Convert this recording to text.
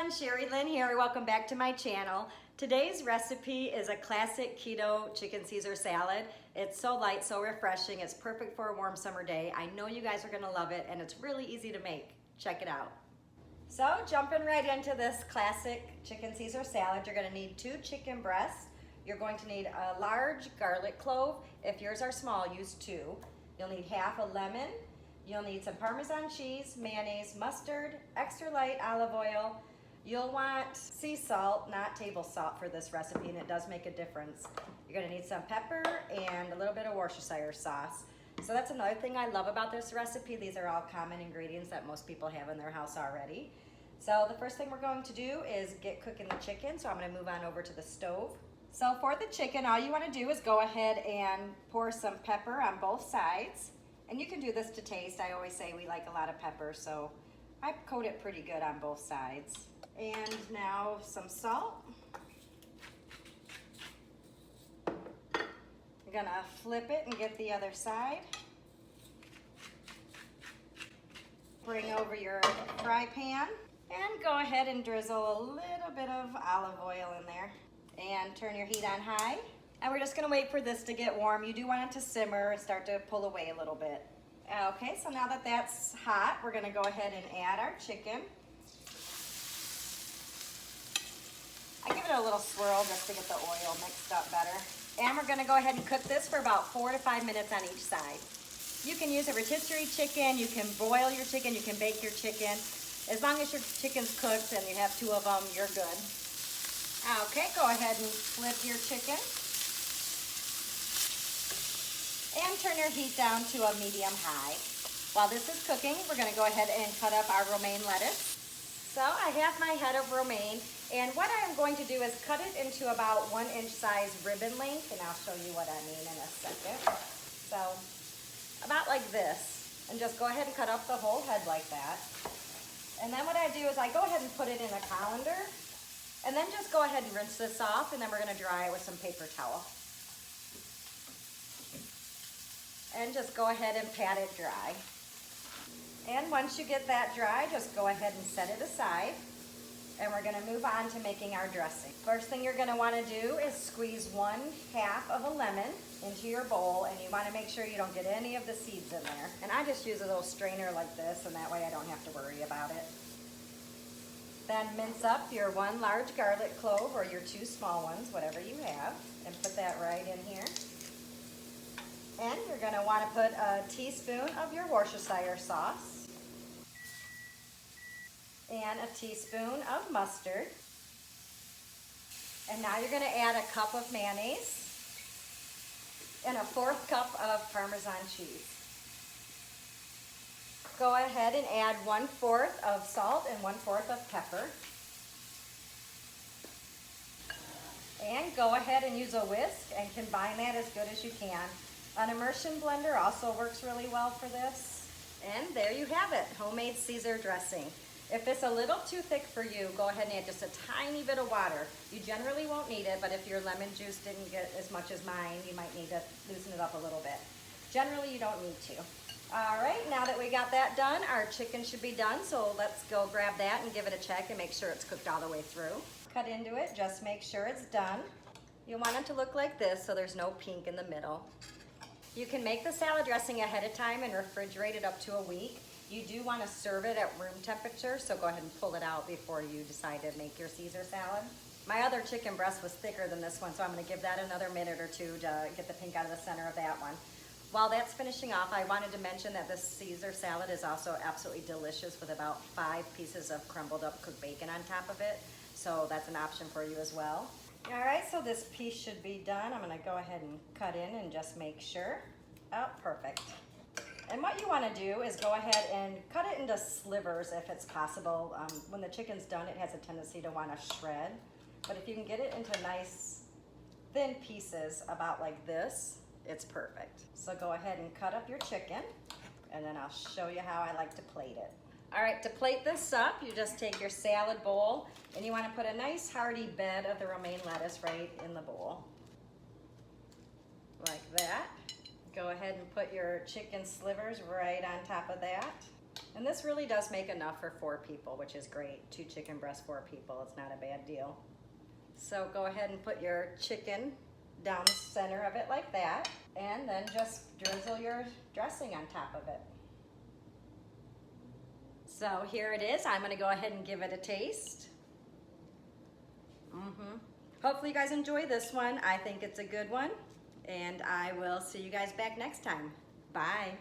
everyone, Sherry Lynn here. Welcome back to my channel. Today's recipe is a classic keto chicken Caesar salad. It's so light, so refreshing. It's perfect for a warm summer day. I know you guys are gonna love it and it's really easy to make. Check it out. So jumping right into this classic chicken Caesar salad, you're gonna need 2 chicken breasts. You're going to need a large garlic clove. If yours are small, use 2. You'll need half a lemon. You'll need some Parmesan cheese, mayonnaise, mustard, extra light olive oil. You'll want sea salt, not table salt for this recipe, and it does make a difference. You're gonna need some pepper and a little bit of Worcestershire sauce. So that's another thing I love about this recipe. These are all common ingredients that most people have in their house already. So the first thing we're going to do is get cooking the chicken. So I'm gonna move on over to the stove. So for the chicken, all you wanna do is go ahead and pour some pepper on both sides. And you can do this to taste. I always say we like a lot of pepper, so I coat it pretty good on both sides. And now some salt. You're gonna flip it and get the other side. Bring over your fry pan and go ahead and drizzle a little bit of olive oil in there. And turn your heat on high. And we're just gonna wait for this to get warm. You do want it to simmer and start to pull away a little bit. Okay, so now that that's hot, we're gonna go ahead and add our chicken. I give it a little swirl just to get the oil mixed up better. And we're gonna go ahead and cook this for about 4 to 5 minutes on each side. You can use a rotisserie chicken, you can broil your chicken, you can bake your chicken. As long as your chicken's cooked and you have 2 of them, you're good. Okay, go ahead and flip your chicken. And turn your heat down to a medium-high. While this is cooking, we're gonna go ahead and cut up our romaine lettuce. So I have my head of romaine, and what I'm going to do is cut it into about 1-inch size ribbon length, and I'll show you what I mean in a second. So about like this, and just go ahead and cut up the whole head like that. And then what I do is I go ahead and put it in a colander, and then just go ahead and rinse this off, and then we're gonna dry it with some paper towel. And just go ahead and pat it dry. And once you get that dry, just go ahead and set it aside. And we're gonna move on to making our dressing. First thing you're gonna wanna do is squeeze 1/2 of a lemon into your bowl, and you wanna make sure you don't get any of the seeds in there. And I just use a little strainer like this, and that way I don't have to worry about it. Then mince up your 1 large garlic clove, or your 2 small ones, whatever you have, and put that right in here. And you're gonna wanna put a teaspoon of your Worcestershire sauce and a teaspoon of mustard. And now you're gonna add a cup of mayonnaise and a 1/4 cup of Parmesan cheese. Go ahead and add 1/4 of salt and 1/4 of pepper. And go ahead and use a whisk and combine that as good as you can. An immersion blender also works really well for this. And there you have it, homemade Caesar dressing. If it's a little too thick for you, go ahead and add just a tiny bit of water. You generally won't need it, but if your lemon juice didn't get as much as mine, you might need to loosen it up a little bit. Generally, you don't need to. All right, now that we got that done, our chicken should be done, so let's go grab that and give it a check and make sure it's cooked all the way through. Cut into it, just make sure it's done. You want it to look like this, so there's no pink in the middle. You can make the salad dressing ahead of time and refrigerate it up to a week. You do want to serve it at room temperature, so go ahead and pull it out before you decide to make your Caesar salad. My other chicken breast was thicker than this one, so I'm going to give that another minute or 2 to get the pink out of the center of that one. While that's finishing off, I wanted to mention that this Caesar salad is also absolutely delicious with about 5 pieces of crumbled up cooked bacon on top of it, so that's an option for you as well. All right, so this piece should be done. I'm gonna go ahead and cut in and just make sure. Oh, perfect. And what you wanna do is go ahead and cut it into slivers if it's possible. When the chicken's done, it has a tendency to wanna shred. But if you can get it into nice thin pieces about like this, it's perfect. So go ahead and cut up your chicken, and then I'll show you how I like to plate it. All right, to plate this up, you just take your salad bowl and you want to put a nice hearty bed of the romaine lettuce right in the bowl. Like that. Go ahead and put your chicken slivers right on top of that. And this really does make enough for 4 people, which is great. 2 chicken breasts, 4 people, it's not a bad deal. So go ahead and put your chicken down the center of it like that, and then just drizzle your dressing on top of it. So here it is. I'm gonna go ahead and give it a taste. Hopefully you guys enjoy this one. I think it's a good one, and I will see you guys back next time. Bye.